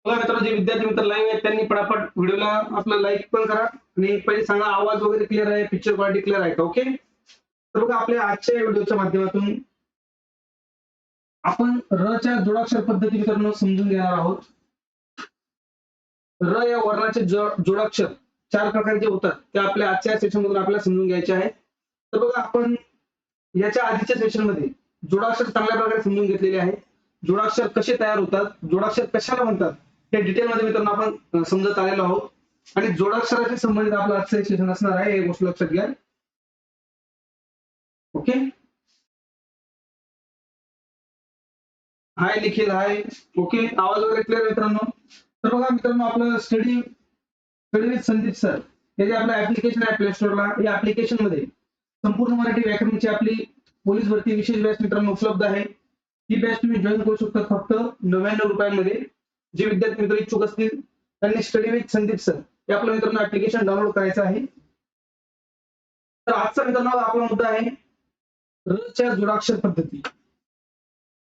बघा मित्रांनो, जे विद्यार्थी मित्र लाईव्ह आहेत त्यांनी पटापट व्हिडिओला आपला लाईक पण करा आणि पहिले सांगा आवाज वगैरे क्लिअर आहे, पिक्चर क्वालिटी क्लिअर आहे का? ओके. तर बघा आपल्या आजच्या व्हिडिओच्या माध्यमातून आपण र च्या जोडाक्षर पद्धती मित्रांनो समजून घेणार आहोत. र या वर्णाचे जोडाक्षर 4 प्रकारचे होतात ते आपल्या आजच्या सेशन मधून आपल्याला समजून घ्यायचे आहे. तर बघा आपण याच्या आधीच्या सेशन मध्ये जोडाक्षर चांगल्या प्रकारे समजून घेतलेले आहे. जोडाक्षर कसे तयार होतात, जोडाक्षर कशाला म्हणतात हे डिटेल मध्ये मित्रांनो आपण समजत आलेलो आहोत. आणि जोडाक्षराशी संबंधित आपलं आजचं सेशन असणार आहे, हे गोष्ट लक्षात घ्या. ओके. हाय निखिल, हाय. ओके, आवाज वगैरे क्लिअर मित्रांनो? तर बघा मित्रांनो, आपलं स्टडी विथ संदीप सर हे जे आपलं ऍप्लिकेशन आहे प्ले स्टोरला, या ऍप्लिकेशन मध्ये संपूर्ण मराठी व्याकरणची आपली पोलीस भरती विशेष बॅच मित्रांनो उपलब्ध आहे. ही बॅच तुम्ही जॉईन करू शकता फक्त 99 रुपयांमध्ये. जे विद्यार्थी मित्र इच्छुक असतील त्यांनी स्टडी विथ संदीप सर हे आपलं मित्रांनो ऍप्लिकेशन डाउनलोड करायचं आहे. तर आजचा मित्रांनो आपला मुद्दा आहे र च्या जोडाक्षर पद्धती.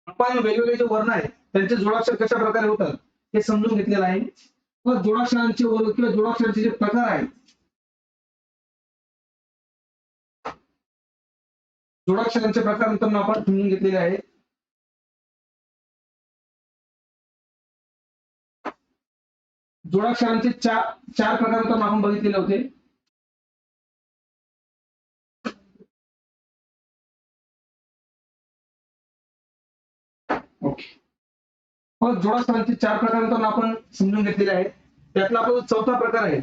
आपण वेगवेगळे जे वर्ण आहेत त्यांचे जोडाक्षर कशा प्रकारे होतात हे समजून घेतलेलं आहे. मग जोडाक्षरांचे वर्ग किंवा जोडाक्षरांचे जे प्रकार आहेत, जोडाक्षरांचे प्रकार मित्रांनो आपण समजून घेतलेले आहेत. जोडाक्षरांचे चार प्रकार मित्रांनो आपण बघितलेले होते. ओके. मग जोडाक्षरांचे 4 प्रकार मित्रांनो आपण समजून घेतलेले आहेत. त्यातला आपला जो चौथा प्रकार आहे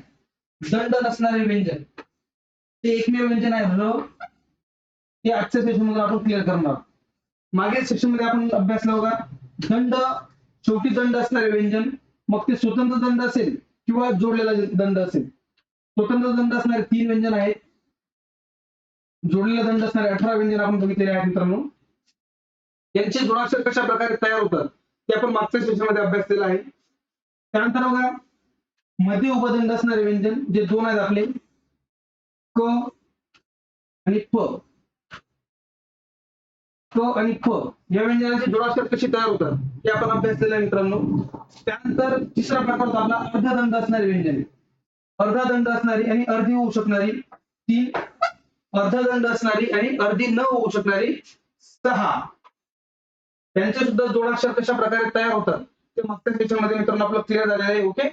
दंड नसणारे व्यंजन, ते एकमेव व्यंजन आहे र. हे आजच्या सेशन मध्ये आपण क्लिअर करणार. मागील सेशन मध्ये आपण अभ्यासला होता दंड, शेवटी दंड असणारे व्यंजन, मग ते स्वतंत्र दंड असेल किंवा जोडलेला दंड असेल. स्वतंत्र दंड असणारे 3 व्यंजन आहेत, जोडलेला दंड असणारे 18 व्यंजन आपण बघितलेले आहेत मित्रांनो. यांचे जोडाक्षर कशा प्रकारे तयार होतात ते आपण मागच्या सेशन मध्ये अभ्यास केला आहे. त्यानंतर बघा मध्ये उपदंड असणारे व्यंजन जे 2 आहेत आपले, क आणि प. क आणि फ या व्यंजनाचे जोडाक्षर कसे तयार होतात हे आपण अभ्यास केला आहे मित्रांनो. त्यानंतर तिसरा प्रकार होता आपला अर्धदंड असणारे व्यंजन. अर्धा दंड असणारी आणि अर्धी होऊ शकणारी 3, अर्धदंड असणारी आणि अर्धी न होऊ शकणारी 6. त्यांचे सुद्धा जोडाक्षर कशा प्रकारे तयार होतात ते मागच्या सेशन मध्ये मित्रांनो आपलं क्लिअर झालेलं आहे. ओके.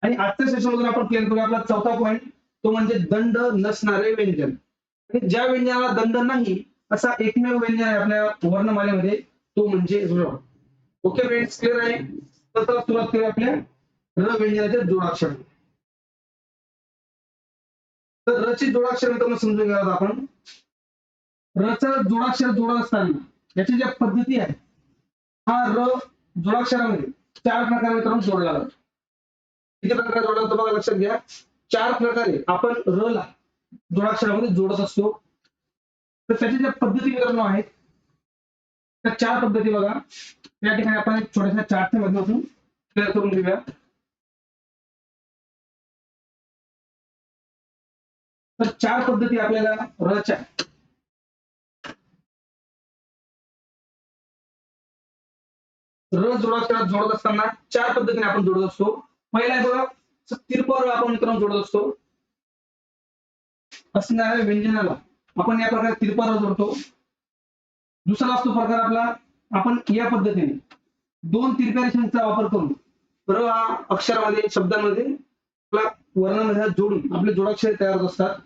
आणि आजच्या सेशन मधून आपण क्लिअर करूया आपला चौथा पॉईंट, तो म्हणजे दंड नसणारे व्यंजन. आणि ज्या व्यंजनाला दंड नाही असा एकमेव व्यंजन आहे आपल्या वर्णमालेमध्ये, तो म्हणजे र. ओके फ्रेंड्स, क्लिअर आहे? तर चला सुरुवात करूया आपल्या र व्यंजनाच्या जोडाक्षर. तर र ची जोडाक्षर मित्रांनो समजून घ्यावं आपण. र चा जोडाक्षर जोडत असताना याची ज्या पद्धती आहेत, हा र जोडाक्षरामध्ये 4 प्रकारे मित्रांनो जोडला जातो. किती प्रकारे जोडला जातो बघा, लक्षात घ्या. 4 प्रकारे आपण र ला जोडाक्षरामध्ये जोडत असतो. तर त्याच्या ज्या पद्धती मित्रांनो आहेत त्या 4 पद्धती बघा. या ठिकाणी आपण एक छोट्याशा चार्टच्या माध्यमातून क्लिअर करून घेऊया. तर 4 पद्धती आपल्याला र च्या र जोडाक्षरात जोडत असताना 4 पद्धतीने आपण जोडत असतो. पहिला आहे बघा तिरपा र आपण मित्रांनो जोडत असतो. असणाऱ्या व्यंजनाला आपण या प्रकारे तिरपा र जोडतो. दुसरा असतो प्रकार आपला, आपण या पद्धतीने 2 तिरप्या रेषांचा वापर करून र हा अक्षरामध्ये शब्दांमध्ये आपला वर्णामध्ये जोडून आपले जोडाक्षर तयार होत असतात.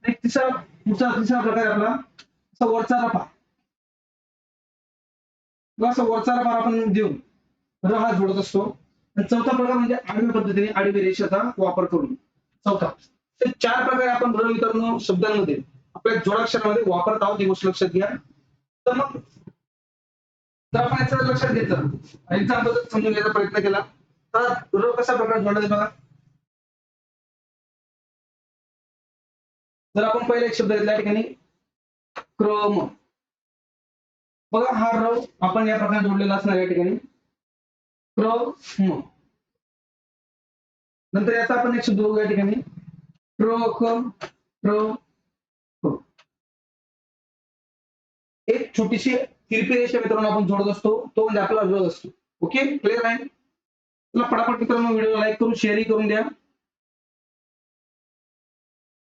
एक तिसरा प्रकार आपला वरचा रफा. वरचा रफा आपण देऊन र हा जोडत असतो. आणि चौथा प्रकार म्हणजे आडव्या पद्धतीने आडवी रेषेचा वापर करून. चौथा. ते 4 प्रकारे आपण र मित्रांनो शब्दांमध्ये आपल्या जोडाक्षरामध्ये वापरत आहोत, ही गोष्ट लक्षात घ्या. तर मग जर आपण याचं लक्षात घेतलं, एक्झाम्पल समजून घ्यायचा प्रयत्न केला तर र कशा प्रकारे जोडला जातो बघा. जर आपण पहिला एक शब्द घेतला या ठिकाणी क्रम, बघा हा र आपण या प्रकारे जोडलेला असणार या ठिकाणी क्रम. नंतर याचा आपण एक शब्द बघू या ठिकाणी एक छोटीशी तिरपी रेषा मित्रांनो आपण जोडत असतो, तो म्हणजे आपला र असतो. ओके, क्लिअर आहे? चला पटापट मित्रांनो व्हिडिओला लाईक करून शेअरही करून द्या.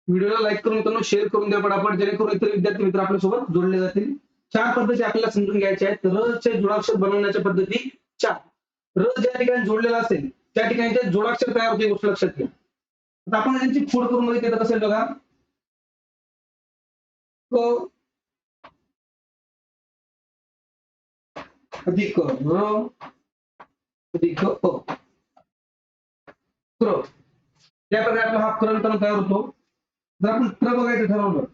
व्हिडिओला लाईक करून मित्रांनो शेअर करून द्या पटापट, जेणेकरून इतर विद्यार्थी मित्र आपल्यासोबत जोडले जातील. 4 पद्धती आपल्याला समजून घ्यायच्या आहेत. र चे जोडाक्षर बनवण्याच्या पद्धती 4. र ज्या ठिकाणी जोडलेला असेल त्या ठिकाणी ते जोडाक्षर तयार होते, गोष्ट लक्षात घ्या. आता आपण यांची फोड करून बघितली तर कसं बघा. क अधिक र अधिक अ क्र, त्या प्रकारे आपला हा क्र मित्रांनो तयार होतो. जर आपण ट्र बघायचं ठरवलं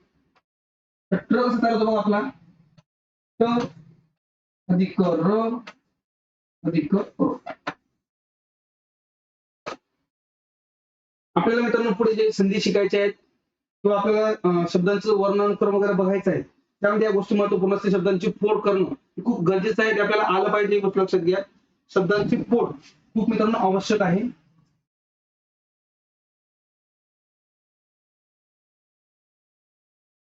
तर ट्र कसं तयार होतो बघा आपला. ट अधिक र अधिक अ. आपल्याला मित्रांनो पुढे जे संधी शिकायचे आहेत किंवा आपल्याला शब्दांचं वर्णनक्रम वगैरे बघायचं आहे, त्यामध्ये या गोष्टी महत्वपूर्ण असते. शब्दांची फोड करणं खूप गरजेचं आहे, ते आपल्याला आलं पाहिजे, ही गोष्ट लक्षात घ्या. शब्दांची फोड खूप मित्रांनो आवश्यक आहे.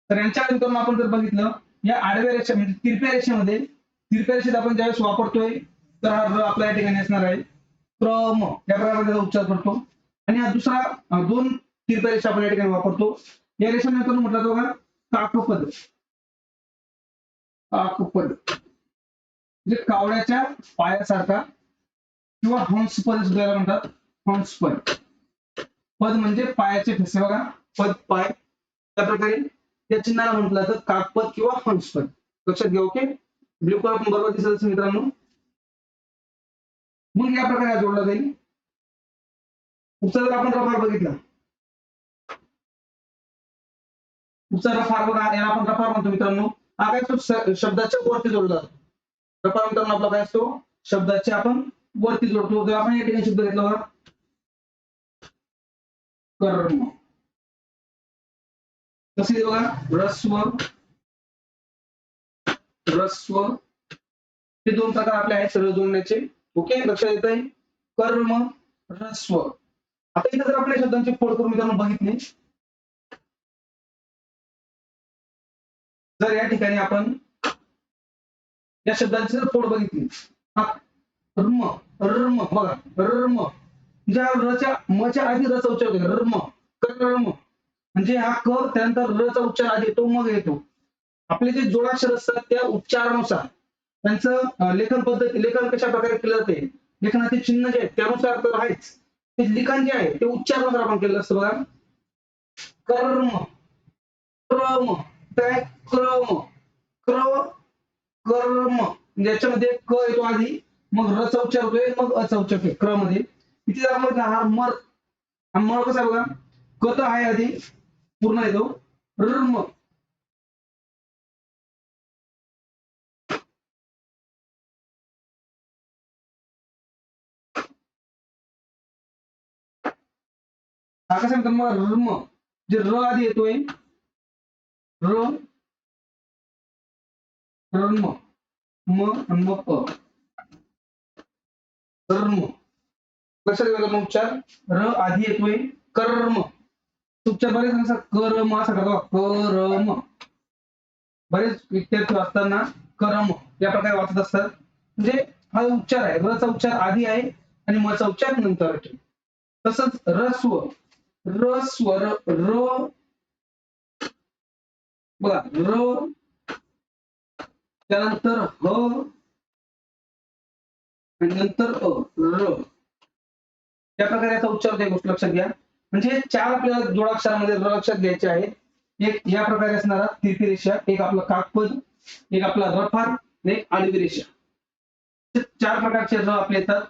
तर यांच्या मित्रांनो आपण जर बघितलं, या आडव्या रेषा म्हणजे तिरप्या रेषेमध्ये, तिरप्या रेषेत आपण ज्यावेळेस वापरतोय तर हा र आपल्या या ठिकाणी असणार आहे. क्रम या प्रकारे त्याचा उच्चार करतो. आणि हा दुसरा 2 तिरप्या रेषा आपण या ठिकाणी वापरतो. या रेषा मित्रांनो म्हटलं जातं बघा काकपद. काकपद म्हणजे कावड्याच्या पायासारखा किंवा हंसपद सुद्धा याला म्हणतात. हंसपद. पद म्हणजे पायाचे ठसे बघा, पद पाय, त्या प्रकारे त्या चिन्हाला म्हटलं जातं काकपद किंवा हंसपद. लक्षात घ्या. ओके, ब्ल्यू कलर बरोबर दिसत असेल मित्रांनो. मग या प्रकारे जोडला जाईल. पुढचा जर आपण रफार बघितला, पुढचा रफार बघा, याला आपण रफार म्हणतो मित्रांनो. हा काय तो शब्दाच्या वरती जोडला जातो. रफार मित्रांनो आपला काय असतो, शब्दाच्या आपण वरती जोडतो. जर आपण या ठिकाणी शब्द घेतला बघा कर्म, कसे बघा रस्व रस्व, हे 2 प्रकार आपले आहेत सरळ जोडण्याचे. ओके, लक्षात येत आहे. कर्म रस्व. आता इथे जर आपल्या शब्दांची फोड करून मित्रांनो बघितली, जर या ठिकाणी आपण या शब्दांची जर फोड बघितली, रम रम बघा, रम ज्या रच्या मच्या आधी रचा उच्चार होतो, रम कर्म, म्हणजे हा क त्यानंतर रचा उच्चार आधी येतो मग येतो. आपले जे जोडाक्षर असतात त्या उच्चारानुसार त्यांचं लेखन पद्धती, लेखन कशा प्रकारे केलं जाते, लेखनाचे चिन्ह जे आहेत त्यानुसार तर आहेच, ते लिखाण जे आहे ते उच्चारानुसार आपण केलं असतं बघा. कर्म क्रम, काय क्रम क्र कर्म, याच्यामध्ये क येतो आधी, मग र चा उच्चार होतोय, मग अ चा उच्चार होतोय क्र मध्ये. इथे आपण हा मर, हा मर कसा बघा, क तर आहे आधी पूर्ण येतो, रम हा कसा म्हणतात मग रम, जे र आधी येतोय र रम म प कर्म. लक्षात ठेवा मग उच्चार र आधी येतोय कर्म, उच्चार बरेच असं करम असा करतो, करम. बरेच विद्यार्थी वाचताना करम या प्रकारे वाचत असतात. म्हणजे हा उच्चार आहे, र चा उच्चार आधी आहे आणि म चा उच्चार नंतर आहे. तसंच रस्व, रस्व र बघा, र त्यानंतर ह आणि नंतर अ, र, त्या प्रकारे याचा उच्चार होतो, गोष्ट लक्षात घ्या. म्हणजे 4 आपल्याला जोडाक्षरामध्ये र लक्षात घ्यायचे आहेत. एक या प्रकारे असणारा तिरपी रेषा, एक आपला काकपद, एक आपला रफार आणि एक आडवी रेषा. 4 प्रकारचे र आपले येतात.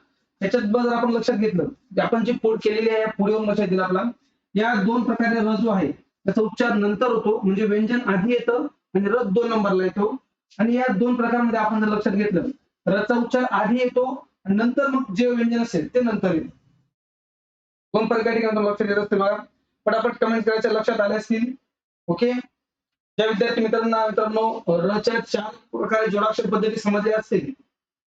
त्याच्यात जर आपण लक्षात घेतलं, आपण जी फोड केलेली आहे पुढे लक्षात येईल आपला, या 2 प्रकारे र जो आहे त्याचा उच्चार नंतर होतो, म्हणजे व्यंजन आधी येतं आणि र 2 नंबरला येतो. आणि या 2 प्रकारांमध्ये आपण जर लक्षात घेतलं, र चा उच्चार आधी येतो आणि नंतर मग जे व्यंजन असेल ते नंतर येतं. 2 प्रकार ठिकाणी लक्षात येत असते बघा. पटापट कमेंट करायच्या लक्षात आले असतील. ओके, ज्या विद्यार्थी मित्रांनो र च्या 4 प्रकारे जोडाक्षर पद्धती समजल्या असतील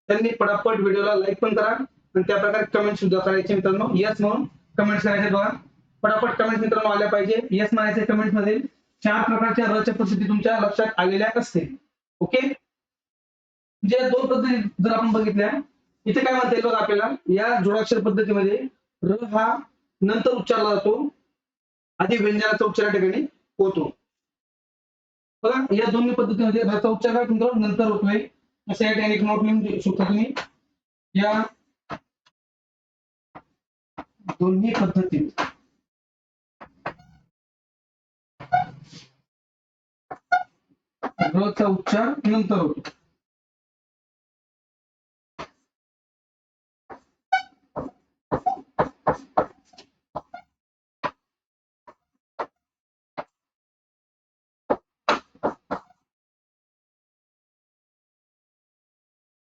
त्यांनी पटापट व्हिडिओला लाईक पण करा आणि त्या प्रकारे कमेंट सुद्धा करायचे मित्रांनो. यस म्हणून कमेंट करायचे बघा. पटापट कमेंट मित्रांनो आल्या पाहिजे. यस म्हणायचे कमेंट मध्ये. 4 प्रकारच्या र च्या पद्धती तुमच्या लक्षात आलेल्या असतील. ओके, जे 2 पद्धती जर आपण बघितल्या, इथे काय म्हणता येईल बघा आपल्याला, या जोडाक्षर पद्धतीमध्ये र हा नंतर उच्चारला जातो, आधी व्यंजनाचा उच्चार या ठिकाणी होतो. बघा या दोन्ही पद्धतीमध्ये रचा उच्चार काय तुमचा नंतर होतोय, असं या ठिकाणी नोट लिहून देऊ शकता तुम्ही. या दोन्ही पद्धतीत रचा उच्चार नंतर होतो.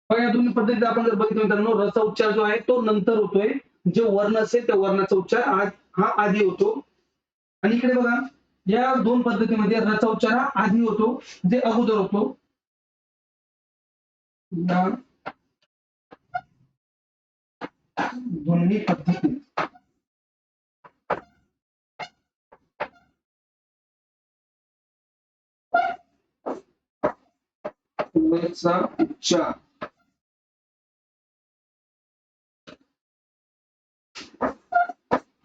या दोन्ही पद्धतीत आपण जर बघितलं मित्रांनो, रचा उच्चार जो आहे तो नंतर होतोय, जे वर्ण असेल त्या वर्णाचा उच्चार हा आधी होतो. आणि इकडे बघा या दोन पद्धतीमध्ये रचा उच्चार हा आधी होतो, जे अगोदर होतो. या दोन्ही पद्धती रचा उच्चार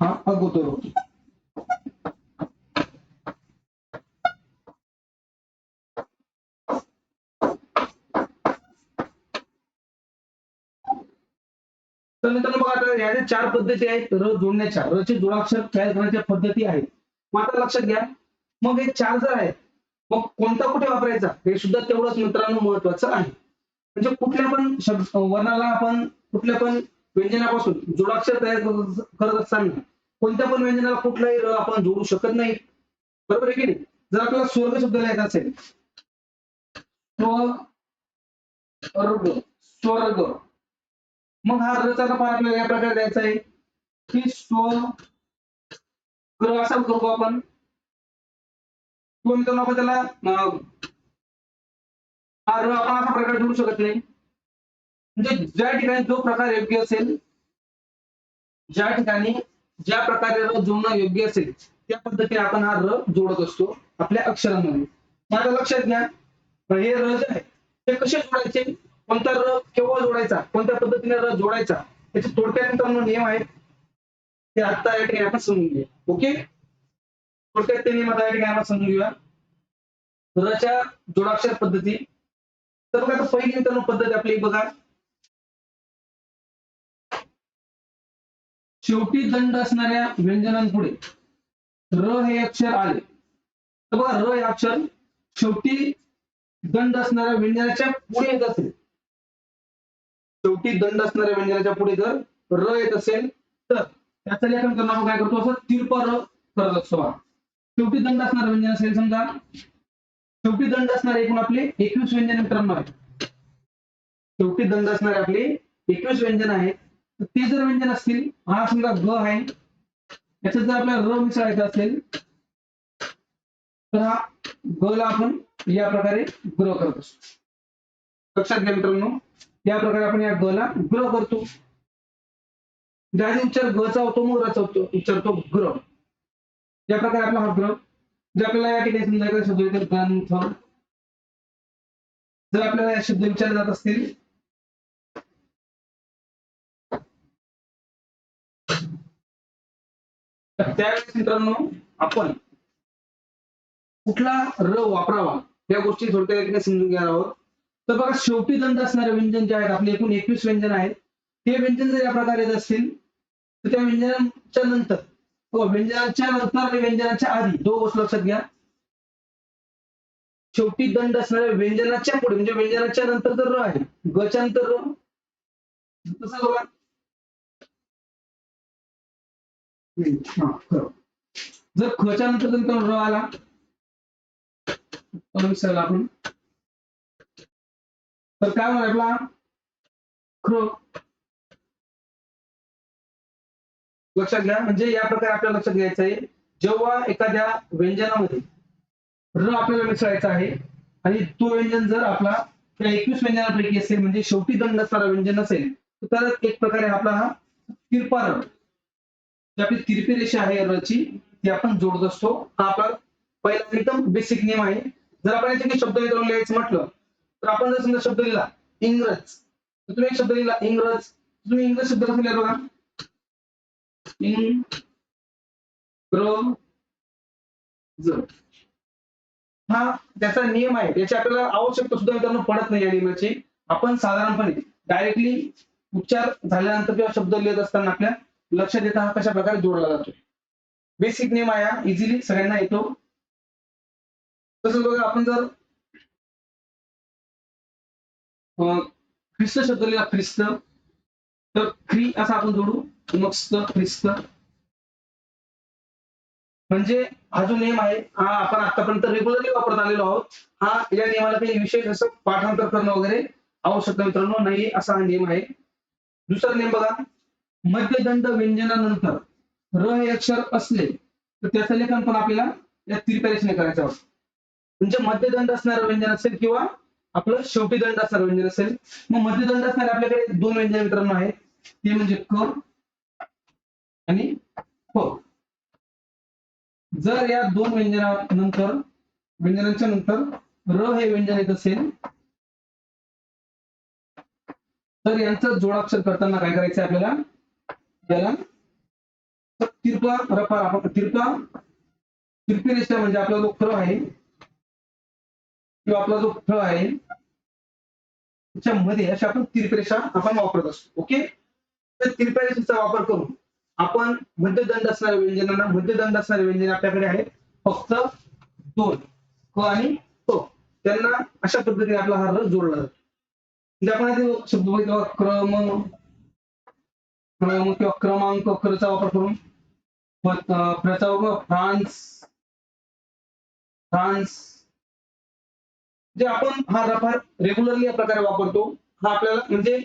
हा अगोदर होतो. तर मित्रांनो बघा आता या चार पद्धती आहेत र जोडण्याच्या, र चे जोडाक्षर तयार करण्याच्या पद्धती आहेत. मग आता लक्षात घ्या, मग हे चार जर आहेत, मग कोणता कुठे वापरायचा हे सुद्धा तेवढंच मित्रांनो महत्वाचं आहे. म्हणजे कुठल्या पण वर्णाला आपण कुठल्या पण व्यंजनापासून जोडाक्षर तयार करत असताना कोणत्या पण व्यंजनाला कुठलाही र आपण जोडू शकत नाही, बरोबर आहे की नाही. जर आपल्याला स्वर्ग शब्द लिहायचा असेल, स्वर्ग, मग हा रचा पार आपल्याला या प्रकारे द्यायचा आहे की असा करू आपण. मित्रांनो आपण त्याला हा र आपण असा प्रकारे जोडू शकत नाही. म्हणजे ज्या ठिकाणी जो प्रकार योग्य असेल, ज्या ठिकाणी ज्या प्रकारे र जोडणं योग्य असेल त्या पद्धतीने आपण हा र जोडत असतो आपल्या अक्षरांमध्ये. माझ्या लक्षात घ्या, हे र जे आहे ते कसे जोडायचे, कोणता र केव्हा जोडायचा, कोणत्या पद्धतीने र जोडायचा, त्याचे थोडक्यात मित्रांनो नियम आहेत, ते आता या ठिकाणी आपण समजून घेऊया. ओके, थोडक्यात ते नियम आता या ठिकाणी आपण समजून घेऊया रच्या जोडाक्षर पद्धती. तर बघा आता पहिली मित्रांनो पद्धत आपली बघा, शेवटी दंड असणाऱ्या व्यंजनांपुढे र हे अक्षर आले, तर बघा र हे अक्षर शेवटी दंड असणाऱ्या व्यंजनाच्या पुढे येत असेल, शेवटी दंड असणाऱ्या व्यंजनाच्या पुढे जर र येत असेल तर त्याचं लेखन करताना आपण काय करतो, असं तिरपा र करत असतो. शेवटी दंड असणारं व्यंजन असेल, समजा शेवटी दंड असणारे एकूण आपले 21 व्यंजन मित्रांनो आहेत. शेवटी दंड असणारे आपले 21 व्यंजन आहेत. ते जर व्यंजन असतील, हा समजा ग आहे, याच्यात जर आपल्याला र मिसळायचा असेल तर हा ग ला आपण या प्रकारे ग्र करत असतो. लक्षात घ्या मित्रांनो, या प्रकारे आपण या ग ला ग्र करतो. आधी उच्चार ग चा होतो, मग र चा उच्चार तो ग्र. या प्रकारे आपला हा ग्र, जर आपल्याला या ठिकाणी समजायचा शब्द तर ग्रंथ, जर आपल्याला या शब्द विचारले जात असतील तर त्यावेळेस मित्रांनो आपण कुठला र वापरावा या गोष्टी थोडक्यात या ठिकाणी समजून घेणार आहोत. तर बघा शेवटी दंड असणारे व्यंजन जे आहेत आपले एकूण 21 व्यंजन आहेत, ते व्यंजन जर या प्रकारे येत असतील तर त्या व्यंजनाच्या नंतर व्यंजनाच्या नंतर आणि व्यंजनाच्या आधी दोन गोष्टी लक्षात घ्या. शेवटी दंड असणाऱ्या व्यंजनाच्या पुढे म्हणजे व्यंजनाच्या नंतर जर र आहे, ग च्या नंतर र, तसं बघा जर ख च्या नंतर जर र आला विसरला आपण, तर काय होणार आपला क्र. लक्षात घ्या, म्हणजे या प्रकारे आपल्याला लक्षात घ्यायचं आहे, जेव्हा एखाद्या व्यंजनामध्ये र आपल्याला मिसळायचा आहे आणि तो व्यंजन जर आपला त्या 21 व्यंजनापैकी असेल, म्हणजे शेवटी दंड असणारा व्यंजन असेल, तर एक प्रकारे आपला हा तिरपा र, आपली तिरपी रेषा आहे र ची, ती आपण जोडत असतो. हा आपला पहिला एकदम बेसिक नियम आहे. जर आपण याचे शब्द मित्रांनो लिहायचं म्हटलं तर आपण जर समजा शब्द लिहिला इंग्रज, तर तुम्ही एक शब्द लिहिला इंग्रज, तुम्ही इंग्रज शब्द कसा लिहिला बघा, इंग्रज. हा त्याचा नियम आहे, त्याची आपल्याला आवश्यकता सुद्धा मित्रांनो पडत नाही या नियमाची. आपण साधारणपणे डायरेक्टली उच्चार झाल्यानंतर किंवा शब्द लिहित असताना आपल्या लक्षात येतं हा कशा प्रकारे जोडला जातो. बेसिक नियम आहे हा, इझिली सगळ्यांना येतो. तसंच बघा आपण जर ख्रिस्त शब्द लिहिला ख्रिस्त, तर ख्री असा आपण जोडू, मस्त ख्रिस्त. म्हणजे हा जो नियम आहे हा आपण आतापर्यंत रेग्युलरली वापरत आलेलो आहोत. हा या नियमाला काही विशेष असं पाठांतर करणं वगैरे आवश्यकता मित्रांनो नाही, असा हा नियम आहे. दुसरा नियम बघा, मध्यदंड व्यंजनानंतर र हे अक्षर असले तर त्याचं लेखन पण आपल्याला या तिरप्याने करायचं आहे. म्हणजे मध्यदंड असणारं व्यंजन असेल किंवा आपलं शेवटी दंड असणारं व्यंजन असेल. मग मध्यदंड असणारे आपल्याकडे दोन व्यंजन मित्रांनो आहेत, ते म्हणजे क आणि प. जर या दोन व्यंजनांच्या नंतर र हे व्यंजन येत असेल तर यांचं जोडाक्षर करताना काय करायचं आपल्याला, याला तिरपा रफा आपण तिरपी रेषा म्हणजे आपला जो ख आहे किंवा आपला जो फ आहे त्याच्यामध्ये अशा आपण तिरपी रेषा आपण वापरत असतो. ओके, तर तिरप्या रेषेचा वापर करून आपण मध्यदंड असणाऱ्या व्यंजन आपल्याकडे आहेत फक्त दोन, क आणि प. त्यांना अशा पद्धतीने आपला हा र जोडला जातो. म्हणजे आपण आधी शब्द बघितला क्रम किंवा क्रमांक चा वापर करून फ्रान्स जे आपण हा रफार रेग्युलरली या प्रकारे वापरतो. हा आपल्याला म्हणजे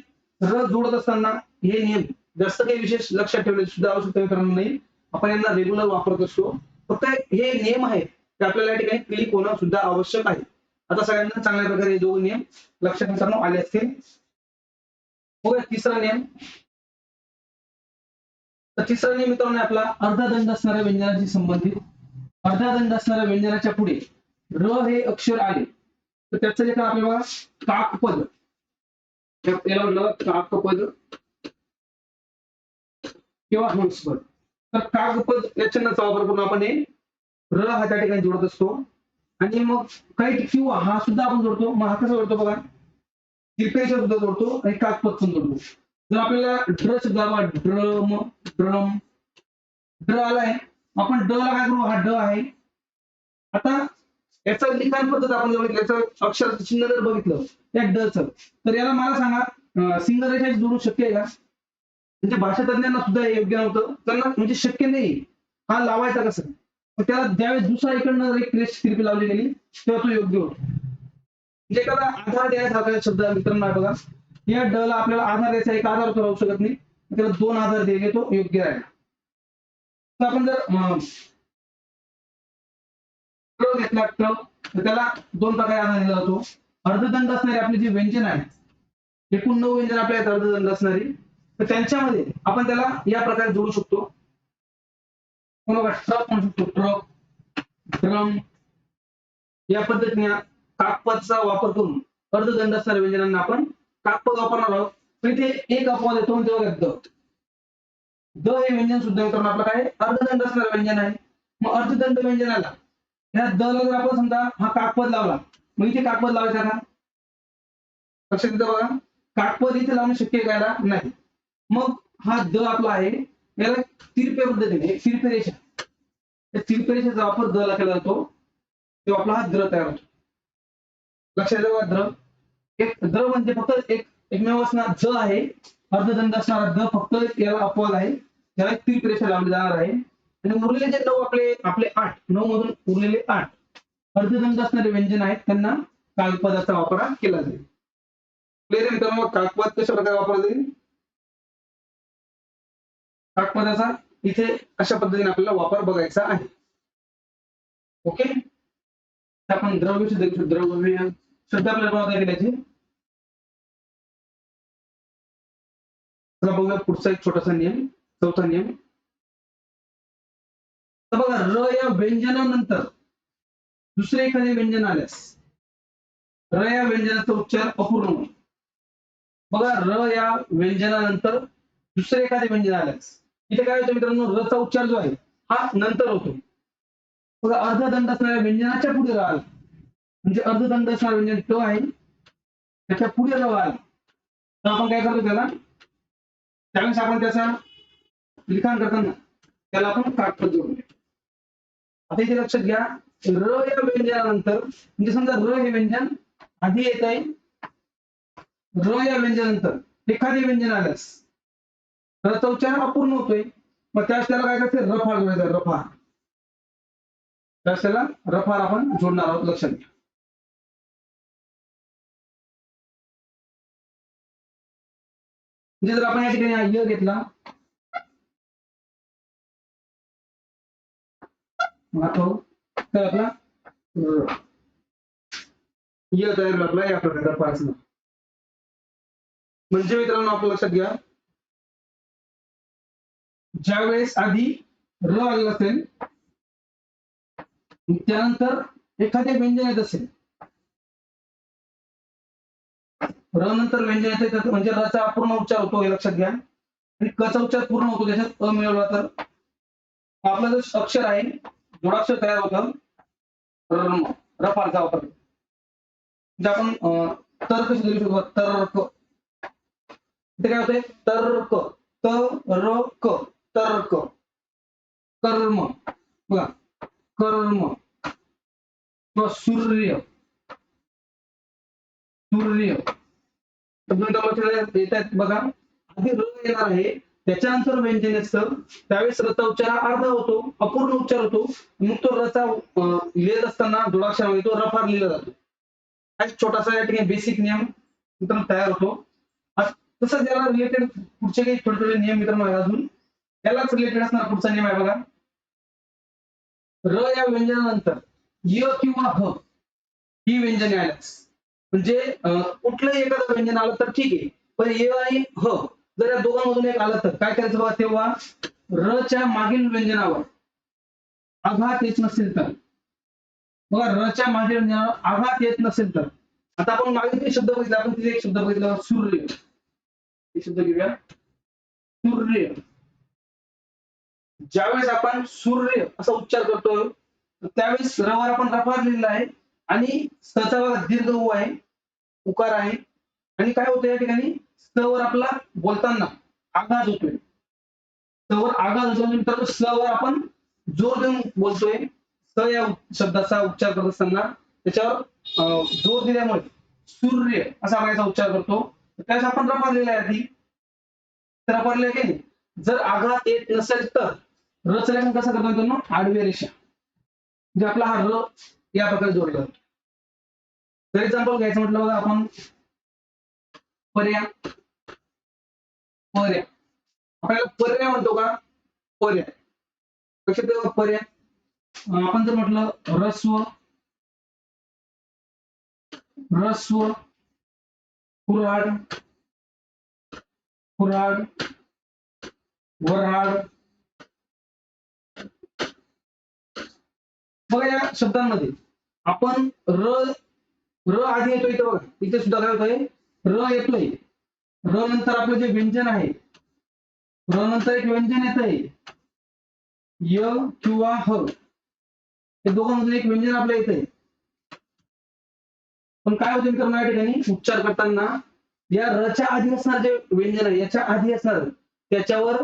र जोडत असताना हे नियम जास्त काही विशेष लक्षात ठेवण्याची सुद्धा आवश्यकता मित्रांनो नाही, आपण यांना रेग्युलर वापरत असतो. फक्त हे नियम आहेत ते आपल्याला या ठिकाणी क्लिक होणं सुद्धा आवश्यक आहे. आता सगळ्यांना चांगल्या प्रकारे दोन नियम लक्षात मित्रांनो आले असतील. बघा तिसरा नियम. तर तिसरा नियम मित्रांनो आपला अर्धा दंड असणाऱ्या व्यंजनाशी संबंधित. अर्धा दंड असणाऱ्या व्यंजनाच्या पुढे र हे अक्षर आले तर त्याचं लेखन आपल्याला काकपद, याला म्हटलं काकपद किंवा हंसपद. तर काकपद या चिन्हाचा वापर करून आपण हे र हा त्या ठिकाणी जोडत असतो. आणि मग काही किंवा हा सुद्धा आपण जोडतो. मग हा कसा जोडतो बघा, तिरपेचा सुद्धा जोडतो आणि काकपद पण जोडतो. जर आपल्याला ड्र शब्द आला, ड्रम ड्रम ड आलाय, आपण ड ला काय करू, हा ड आहे. आता याचं लिखाण पद्धत आपण जर याचं अक्षराचं चिन्ह जर बघितलं त्या ड च, तर याला मला सांगा सिंगल रेषा जोडू शक्य आहे का? म्हणजे भाषा तज्ञांना सुद्धा हे योग्य नव्हतं, त्यांना म्हणजे शक्य नाही. हा लावायचा कसं, मग त्याला ज्यावेळेस दुसरा इकडनं एक रेष तिरपी लावली गेली तेव्हा तो योग्य होतो. म्हणजे एखादा आधार द्यायचा शब्द मित्रांनो आहे बघा, या ड ला आपल्याला आधार द्यायचा, एक आधार तर राहू शकत नाही, त्याला दोन आधार दिले तो योग्य राहील. तर आपण जर घेतला तर त्याला दोन प्रकारे आधार दिला जातो. अर्धदंड असणारे आपले जे व्यंजन आहेत, एकूण 9 व्यंजन आपल्या अर्धदंड असणारी, तर त्यांच्यामध्ये आपण त्याला या प्रकारे जोडू शकतो. ट्रक म्हणू शकतो, ट्रक ड्रम. या पद्धतीने काकपदचा वापर करून अर्धदंड असणाऱ्या व्यंजनांना आपण काकपद वापरणार आहोत. तर इथे एक अपवाद येतो म्हणजे बघा द. द हे व्यंजन सुद्धा मित्रांनो आपलं काय अर्धदंड असणारं व्यंजन आहे. मग अर्धदंड व्यंजनाला या द ला जर आपण समजा हा काकपद लावला, मग इथे काकपद लावायचा का? लक्षात येतं बघा, काकपद इथे लावणं शक्य करायला नाही. मग हा द आपला आहे, याला तिरप्या पद्धतीने तिरपी रेषा, त्या तिरपी रेषेचा वापर द ला केला जातो, तेव्हा आपला हा द्र तयार होतो. लक्षात येतं बघा, द्र म्हणजे फक्त एकमेव असणार ज आहे, अर्धदंड असणारा द फक्त याला अपवाद आहे, त्याला तिरपी रेषा लावली जाणार आहे. आणि उरलेले जे 9 आपले 8, 9 मधून उरलेले 8 अर्धदंड असणारे व्यंजन आहेत त्यांना काकपदाचा वापर केला जाईल. क्लिअर आहे मित्रांनो, काकपद कशा प्रकारे वापरला जाईल? काकपदाचा इथे अशा पद्धतीने आपल्याला वापर बघायचा आहे. ओके, आपण द्रव्य शब्द आपल्याला बनवता येईल याचे. चला बघूया पुढचा एक छोटासा नियम, चौथा नियम. तर बघा, र या व्यंजनानंतर दुसरे एखादे व्यंजन आल्यास र या व्यंजनाचा उच्चार अपूर्ण होईल. बघा र या व्यंजनानंतर दुसरे एखादे व्यंजन आल्यास इथे काय होतं मित्रांनो, र चा उच्चार जो आहे हा नंतर होतो. बघा अर्धदंड असणाऱ्या व्यंजनाच्या पुढे र आला, म्हणजे अर्धदंड असणारं व्यंजन ट आहे, त्याच्या पुढे र आला तर आपण काय करतो त्याला, त्यावेळेस आपण त्याचा लिखाण करताना त्याला आपण काटपद जोडतो. आता इथे लक्षात घ्या, र या व्यंजनानंतर म्हणजे समजा र हे व्यंजन आधी येत आहे, र या व्यंजनानंतर एखादे व्यंजन आल्यास रचा उच्चार अपूर्ण होतोय, मग त्यावेळेस त्याला काय करायचं, रफार जोडायचा, रफार. त्यावेळेस त्याला रफार आपण जोडणार आहोत, लक्षात घ्या. म्हणजे जर आपण या ठिकाणी य घेतला, तर आपला य तयार आपला या प्रकारचा रफार असणार. म्हणजे मित्रांनो आपलं लक्षात घ्या, ज्यावेळेस आधी र आलेला असेल त्यानंतर एखादे व्यंजन येत असेल, र नंतर व्यंजन येते म्हणजे रचा अपूर्ण उच्चार होतो, हे लक्षात घ्या. आणि क चा उच्चार पूर्ण होतो, त्याच्यात अ मिळवला तर आपलं जो अक्षर आहे जोडाक्षर तयार होतं रफारचा वापर. म्हणजे आपण तर्क कशी लिहू शकतो, तर्क. इथे काय होतंय, तर्क, त-र-क, तर्क. कर्म, बघा कर्म, सूर्य, सूर्य येतात बघा. आधी र येणार आहे, त्याच्यानंतर व्यंजन असतं, त्यावेळेस रचा उच्चार अर्धा होतो, अपूर्ण उच्चार होतो, मग तो रचा लिहित असताना जोडाक्षरामध्ये तो रफार लिहिला जातो. हा एक छोटासा या ठिकाणी बेसिक नियम मित्रांनो तयार होतो. तसंच याला रिलेटेड पुढचे काही थोडे थोडे नियम मित्रांनो आहे अजून, यालाच रिलेटेड असणार पुढचा नियम आहे बघा. र या व्यंजनानंतर य किंवा ह ही व्यंजने आल्यास, म्हणजे कुठलंही एखादं व्यंजन आलं तर ठीक आहे, पण य आणि ह जर या दोघांमधून एक आलं तर काय करायचं बघा, तेव्हा र च्या मागील व्यंजनावर आघात येत नसेल तर, बघा र च्या मागील व्यंजनावर आघात येत नसेल तर, आता आपण मागे काही शब्द बघितला, आपण तिथे एक शब्द बघितला सूर्य, हे शब्द घेऊया सूर्य. ज्यावेळेस आपण सूर्य असा उच्चार करतोय त्यावेळेस र वर आपण रफार लिहिलेला आहे आणि स चा दीर्घ उ आहे, उकार आहे, आणि काय होतं या ठिकाणी स वर आपला बोलताना आघात होतोय, स वर आघात होतो नंतर स वर आपण जोर देऊन बोलतोय. स या शब्दाचा उच्चार करत असताना त्याच्यावर जोर दिल्यामुळे सूर्य असा आपण याचा उच्चार करतो, त्यावेळेस आपण रफार लिहिला आहे आधी, तर रफार लिहिला की नाही. जर आघात येत नसेल तर र चं लेखन कसं करतो मित्रांनो, आडवी रेषा, म्हणजे आपला हा र या प्रकारे जोडला जातो. फॉर एक्झाम्पल घ्यायचं म्हटलं बघा आपण, पर्या, पर्या, आपल्याला पर्या म्हणतो का, पर्या कशा पर्या, आपण जर म्हटलं ह्रस्व, ह्रस्व, कुऱ्हाड, कुऱ्हाड, वऱ्हाड, बघा या शब्दांमध्ये आपण र आधी येतोय, इथे बघा इथे सुद्धा काय होतंय, र येतोय, र नंतर आपलं जे व्यंजन आहे, र नंतर एक व्यंजन येत आहे य किंवा ह, हे दोघांमधून एक व्यंजन आपलं येतंय. पण काय होतं मित्रांनो या ठिकाणी उच्चार करताना या रच्या आधी असणार जे व्यंजन आहे, याच्या आधी असणार त्याच्यावर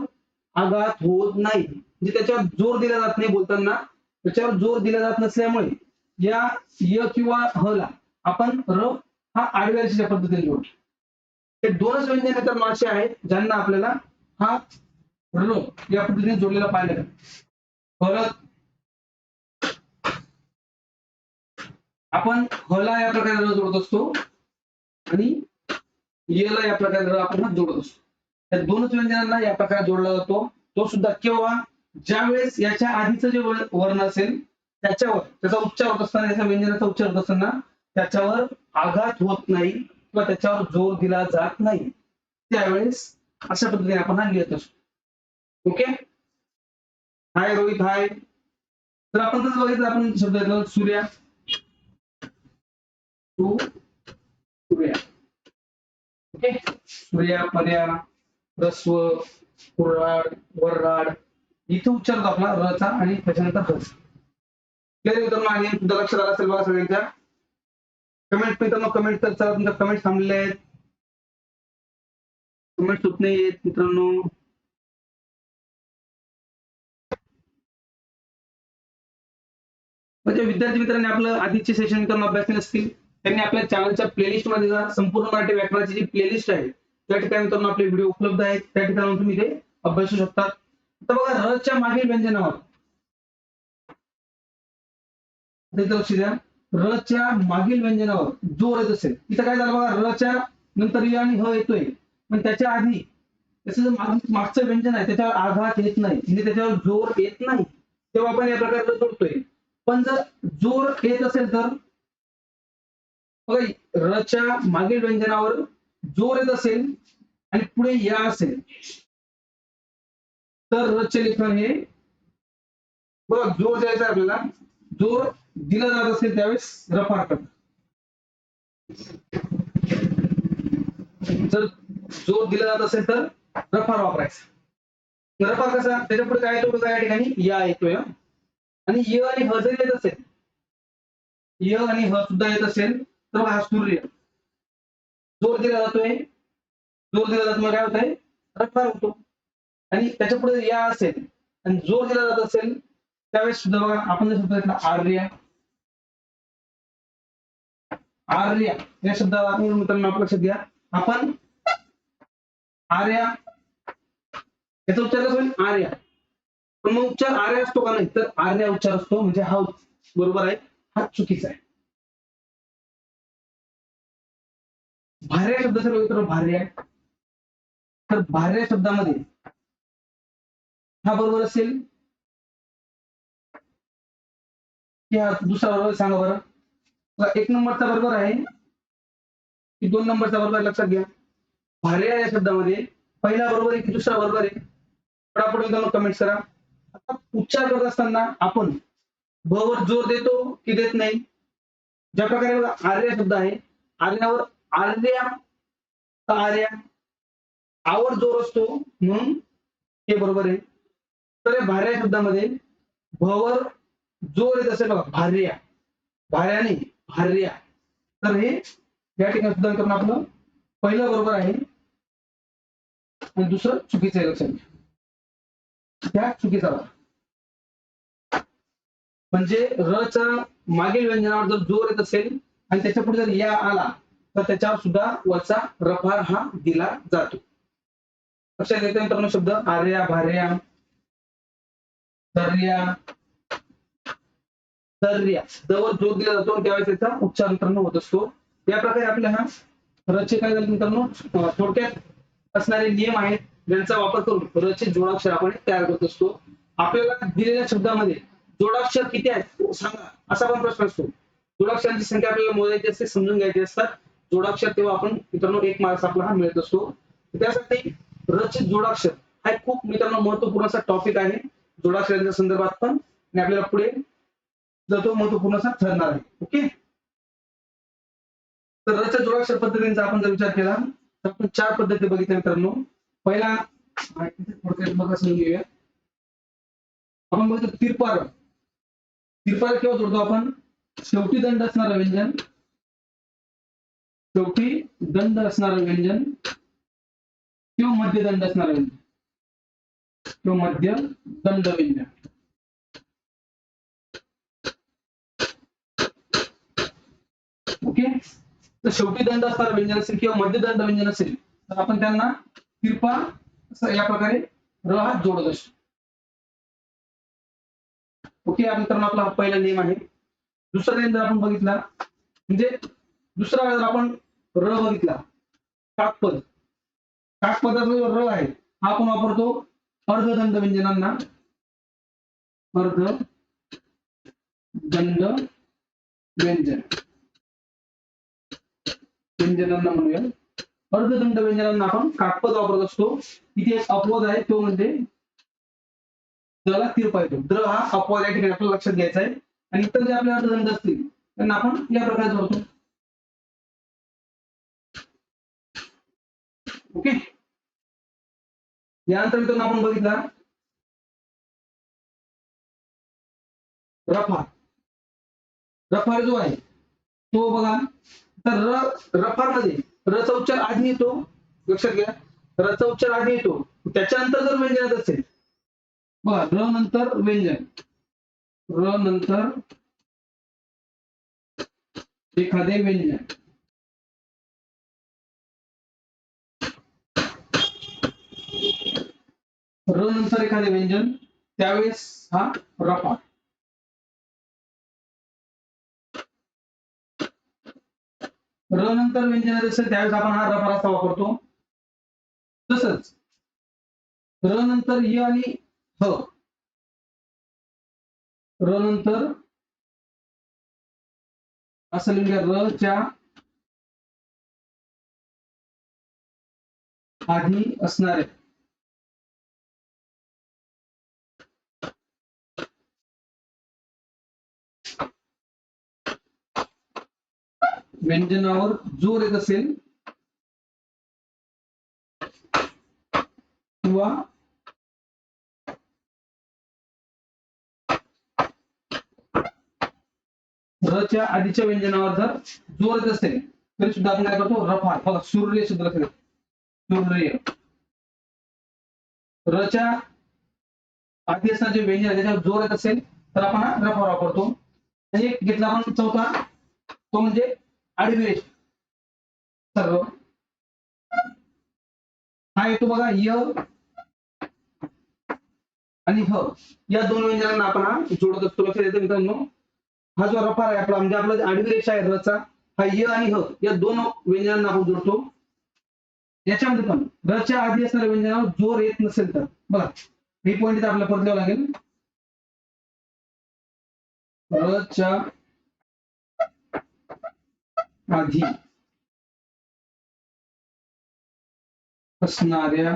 आघात होत नाही, म्हणजे त्याच्यावर जोर दिला जात नाही बोलताना, त्याच्यावर जोर दिला जात नसल्यामुळे या य किंवा ह ला आपण र हा आडव्या रेषेच्या पद्धतीने जोडतो. हे दोनच व्यंजन मित्रांनो असे आहेत ज्यांना आपल्याला हा र या पद्धतीने जोडलेला पाहिजे. परत आपण ह ला या प्रकारे र जोडत असतो आणि य ला या प्रकारे र आपण जोडत असतो. या दोनच व्यंजनांना या प्रकारे जोडला जातो, तो सुद्धा केव्हा, ज्यावेळेस याच्या आधीचं जे वर्ण असेल त्याच्यावर त्याचा उच्चार होत असताना, याच्या व्यंजनाचा उच्चार होत असताना त्याच्यावर आघात होत नाही किंवा त्याच्यावर जोर दिला जात नाही, त्यावेळेस अशा पद्धतीने आपण हा लिहित असतो. ओके, हाय रोहित, हाय. तर आपण तसं बघितलं, आपण शब्द घेतला सूर्या, सूर्या, ओके, सूर्या, पर्या, रस्व, कुऱ्हाड, वर्राड इथे उच्चार होतो आपला र चा आणि त्याच्यानंतर हस. मित्रांनो आणि तुमच्या लक्षात आलं असेल बघा सगळ्यांच्या. कमेंट मित्रांनो कमेंट करत चला, तुमच्या कमेंट थांबलेल्या आहेत. कमेंट होत नाहीयेत मित्रांनो. म्हणजे विद्यार्थी मित्रांनी आपलं आधीचे सेशन मित्रांनो अभ्यासले नसतील त्यांनी आपल्या चॅनलच्या प्लेलिस्ट मध्ये जा. संपूर्ण मराठी व्याकरणाची जी प्लेलिस्ट आहे त्या ठिकाणी मित्रांनो आपले व्हिडिओ उपलब्ध आहेत. त्या ठिकाणी तुम्ही ते अभ्यासू शकता. आता बघा र च्या मागील व्यंजनावर लक्ष द्या. र च्या मागील व्यंजनावर जोर येत असेल इथं काय झालं बघा, र च्या नंतर य आणि ह येतोय पण त्याच्या आधी त्याचं जे मागचं व्यंजन आहे त्याच्यावर आघात येत नाही म्हणजे त्याच्यावर जोर येत नाही तेव्हा आपण या प्रकारचं जोडतोय. पण जर जोर येत असेल तर बघा र च्या मागील व्यंजनावर जोर येत असेल आणि पुढे या असेल तर र चे लेखन हे बघा जोर द्यायचा आपल्याला. जोर दिला जात असेल त्यावेळेस रफार करतात. जर जोर दिला जात असेल तर रफार वापरायचा. रफार कसा त्याच्या पुढे काय येतो बघा या ठिकाणी या येतोय आणि य आणि ह जर येत असेल य आणि ह सुद्धा येत असेल तर हा सूर्य जोर दिला जातोय. जोर दिला जातो काय होतंय रफार होतो. आणि त्याच्या पुढे या असेल आणि जोर दिला जात असेल त्यावेळेस सुद्धा बघा आपण जर शब्द आर्य आर्य या शब्दाला आपण मित्रांनो आपलं लक्षात घ्या. आपण आर्या याचा उच्चार कसा होईल आर्या. पण मग उच्चार आर्य असतो का नाही तर आर्य उच्चार असतो म्हणजे हा बरोबर आहे हा चुकीचा आहे. भार्या शब्दाचा मित्र भार्या तर भार्या शब्दामध्ये हा बरोबर असेल की हा दुसरा बरोबर सांगा बरं. एक नंबरचा बरोबर आहे की दोन नंबरचा बरोबर लक्षात घ्या. भार्या या शब्दामध्ये पहिला बरोबर आहे की दुसरा बरोबर आहे पटापट कमेंट करा. आता उच्चार करत असताना आपण भ वर जोर देतो की देत नाही. ज्या प्रकारे बघा आर्य शब्द आहे आर्यावर आर्या आर्या आवर जोर असतो म्हणून हे बरोबर आहे. तर या भार्या शब्दामध्ये भ वर जोर येत असेल बघा भार्या भार्याने भार्या तर हे या ठिकाणी सुद्धा करून आपलं पहिलं बरोबर आहे आणि दुसरं चुकीचं आहे. लक्षात घ्या त्या चुकीचा म्हणजे र च्या मागील व्यंजनावर जर जोर येत असेल आणि त्याच्या पुढे जर या आला तर त्याच्यावर सुद्धा वरचा रफार हा दिला जातो. लक्षात घेतोय मित्रांनो शब्द आर्या भार्या दर्या दर्या जवळ जोर दिला जातो त्यावेळेस त्याचा उच्चार मित्रांनो होत असतो. या प्रकारे आपल्या हा रचे काय झाले मित्रांनो थोडक्यात असणारे नियम आहेत ज्यांचा वापर करून रचे जोडाक्षर आपण तयार करत असतो. आपल्याला दिलेल्या शब्दामध्ये जोडाक्षर किती आहेत सांगा असा पण प्रश्न असतो. जोडाक्षरांची संख्या आपल्याला मोजायची असते समजून घ्यायची असतात. जोडाक्षर तेव्हा आपण मित्रांनो 1 मार्क्स आपला हा मिळत असतो. त्यासाठी रचे जोडाक्षर हा खूप मित्रांनो महत्वपूर्ण असा टॉपिक आहे जोडाक्षरांच्या संदर्भात पण आणि आपल्याला पुढे तो महत्वपूर्ण असा ठरणार आहे. ओके तर रच्या जोडाक्षर पद्धतींचा आपण जर विचार केला तर आपण 4 पद्धती बघितल्या मित्रांनो. पहिला थोडक्यात बघा समजून घेऊया. आपण बघतो तिरपार तिरपार केव्हा जोडतो आपण शेवटी दंड असणारं व्यंजन शेवटी दंड असणारं व्यंजन किंवा मध्य दंड असणारं व्यंजन किंवा मध्य दंड व्यंजन. ओके तर शेवटी दंड असणारं व्यंजन असेल किंवा मध्य दंड व्यंजन असेल तर आपण त्यांना तिरपा या प्रकारे र हा जोडत असतो. ओके मित्रांनो आपला हा पहिला नियम आहे. दुसरा नियम जर आपण बघितला म्हणजे दुसरा जर आपण र बघितला काकपद काकपदाचा जो र आहे हा आपण वापरतो अर्धदंड व्यंजनांना अर्ध दंड व्यंजन व्यंजनांना म्हणूया. अर्धदंड व्यंजनांना आपण काकपद वापरत असतो. इथे एक अपवाद आहे तो म्हणजे त्याला तिरपा येतो. द्र हा अपवाद या ठिकाणी आपल्याला लक्षात घ्यायचा आहे आणि इतर जे आपले अर्धदंड असतील त्यांना आपण या प्रकारे जोडतो. यानंतर मित्रांनो आपण बघितला रफा. रफा जो आहे तो बघा, तर रफा मध्ये रचा उच्चार आधी येतो, लक्षात घ्या, रचा उच्चार आधी येतो, त्याच्यानंतर जर व्यंजन येत असेल बघा, र नंतर व्यंजन, र नंतर एखादे व्यंजन, र नंतर एखादे व्यंजन, त्यावेळेस हा रफा. र नंतर व्यंजन येत असेल त्यावेळेस आपण हा रफा असा वापरतो. तसंच र नंतर य आणि ह, र नंतर असं लिहून घ्या, र च्या आधी असणारे व्यंजनावर जोर येत असेल किंवा र च्या आधीच्या व्यंजनावर जर जोर येत असेल तरी सुद्धा आपण काय करतो, रफा. बघा, सूर्य शब्द लक्षात घ्या, सूर्य. र च्या आधी असणारे जे व्यंजन आहे त्याच्यावर जोर येत असेल तर आपण हा रफा वापरतो. आणि एक घेतला आपण चौथा, तो म्हणजे आडवी रेषा. सर्व हा येतो बघा, य आणि ह, या दोन व्यंजनांना आपण हा जोडत असतो. लक्षात येतं मित्रांनो, हा जो रफा आहे आपला, म्हणजे आपला आडवी रेषा आहे रचा, हा य आणि ह या दोन व्यंजनांना आपण जोडतो. याच्यामध्ये पण र च्या आधी असणाऱ्या व्यंजनावर जोर येत नसेल तर बघा, हे पॉईंट आपल्याला परत लिहावं लागेल. र च्या आधी असणाऱ्या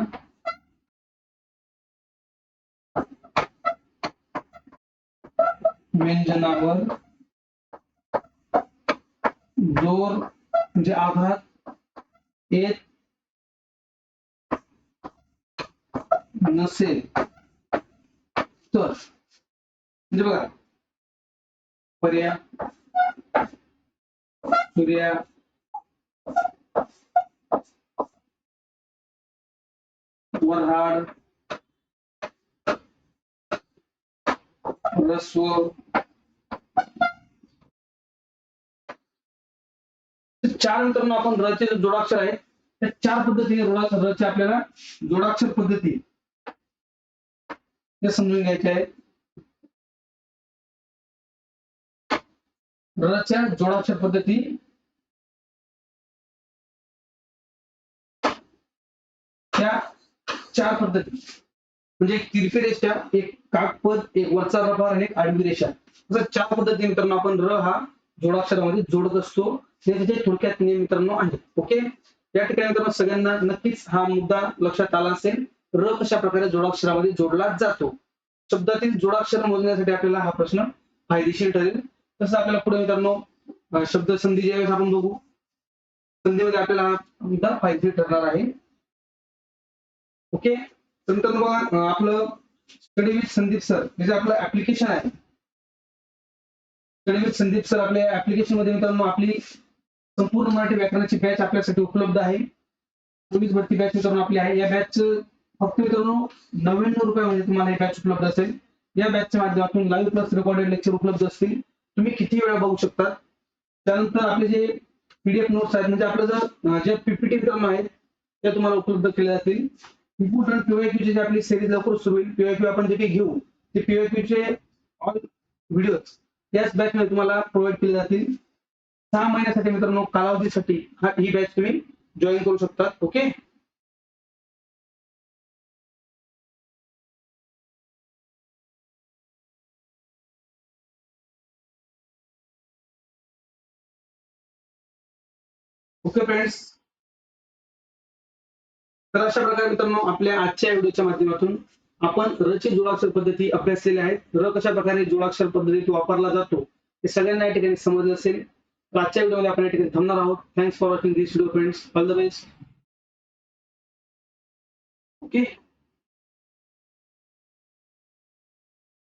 व्यंजनावर जोर म्हणजे आघात येत नसेल तर, म्हणजे बघा, पर्या, सूर्या, वऱ्हाड, ह्रस्व, चार नंतर आपण र चे जोडाक्षर आहेत त्या चार पद्धतीने र चे आपल्याला जोडाक्षर पद्धती ते समजून घ्यायचे आहेत. र च्या जोडाक्षर पद्धती त्या चार पद्धती म्हणजे एक तिरपी रेषा, एक काकपद, एक वरचा रफा आणि एक आडवी रेषा, असं चार पद्धतीने मित्रांनो आपण र हा जोडाक्षरामध्ये जोडत असतो. हे त्याचे थोडक्यात नियम मित्रांनो आहेत. ओके, या ठिकाणी मित्रांनो सगळ्यांना नक्कीच हा मुद्दा लक्षात आला असेल, र कशा प्रकारे जोडाक्षरामध्ये जोडला जातो. शब्दातील जोडाक्षर मोजण्यासाठी आपल्याला हा प्रश्न फायदेशीर ठरेल. तसं आपल्याला पुढे मित्रांनो शब्द संधी ज्यावेळेस आपण बघू, संधीमध्ये आपल्याला हा मुद्दा फायदेशीर ठरणार आहे. ओके, तर मित्रांनो बघा, आपलं स्टडी विथ संदीप सर हे जे आपलं ऍप्लिकेशन आहे, स्टडी विथ संदीप सर आपल्या ऍप्लिकेशन मध्ये मित्रांनो आपली संपूर्ण मराठी व्याकरणाची बॅच आपल्यासाठी उपलब्ध आहे. पोलीस भरती बॅच मित्रांनो आपली आहे. या बॅच फक्त मित्रांनो 99 रुपयामध्ये तुम्हाला ही बॅच उपलब्ध असेल. या बॅचच्या माध्यमातून लाईव्ह प्लस रेकॉर्डेड लेक्चर उपलब्ध असतील, तुम्ही किती वेळा बघू शकता. त्यानंतर आपले जे पीडीएफ नोट्स आहेत, म्हणजे आपलं जे पीपीटी मित्रांनो आहेत त्या तुम्हाला उपलब्ध केल्या जातील. इम्पॉर्टंट पीवायक्यू ची आपली सिरीज लवकर सुरू होईल. पीवायक्यू आपण जे काही घेऊ ते पीवायक्यू चे ऑल व्हिडिओ याच बॅच मध्ये तुम्हाला प्रोव्हाइड केले जातील. 6 महिन्यासाठी मित्रांनो कालावधीसाठी ही बॅच तुम्ही जॉईन करू शकता. ओके, ओके फ्रेंड्स, तर अशा प्रकारे मित्रांनो आपल्या आजच्या व्हिडिओच्या माध्यमातून आपण र ची जोडाक्षर पद्धती अभ्यासलेल्या आहेत. र कशा प्रकारे जोडाक्षर पद्धतीत वापरला जातो हे सगळ्यांना या ठिकाणी समजलं असेल. आजच्या व्हिडिओमध्ये आपण या ठिकाणी थांबणार आहोत. Thanks for watching this video friends. All the best. Okay.